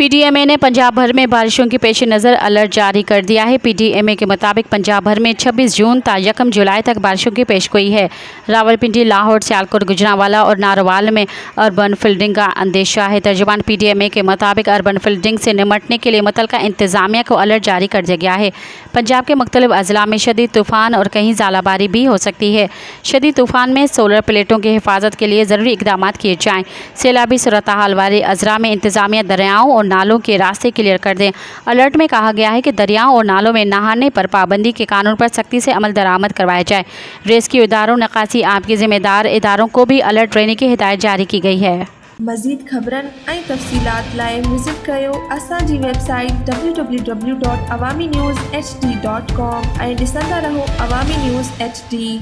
PDMA ने पंजाब भर में बारिशों के पेश नज़र अलर्ट जारी कर दिया है। पीडीएमए के मुताबिक पंजाब भर में 26 जून ता 1 जुलाई तक बारिशों की पेशगोई है। रावलपिंडी, लाहौर, सियालकोट, गुजरांवाला और नारोवाल में अर्बन फ्लडिंग का अंदेशा है। तर्जुमान पीडीएमए के मुताबिक अर्बन फ्लडिंग से निपटने के लिए मुतलका इंतजामिया को अलर्ट जारी कर दिया गया है। पंजाब के मुख्तलिफ अजला में शदीद तूफ़ान और कहीं ज़ालाबारी भी हो सकती है। शदीद तूफ़ान में सोलर प्लेटों की हिफाजत के लिए ज़रूरी इकदाम किए जाएँ। सैलाबी सूरत हाल वाले अजरा में इंतजामिया दरियाओं और नालों के रास्ते क्लियर कर दें। अलर्ट में कहा गया है कि दरियाओं और नालों में नहाने पर पाबंदी के कानून पर सख्ती से अमल दरामद करवाया जाए। रेस्क्यू इदारों, नकासी आप के ज़िम्मेदार इदारों को भी अलर्ट रहने की हिदायत जारी की गई है। मज़ीद ख़बरन ऐं तफ़सीलात लाइ विज़िट कयो असांजी वेबसाइट www.awamiNewsHD.com ऐं ॾिसंदा रहो अवामी न्यूज़ HD।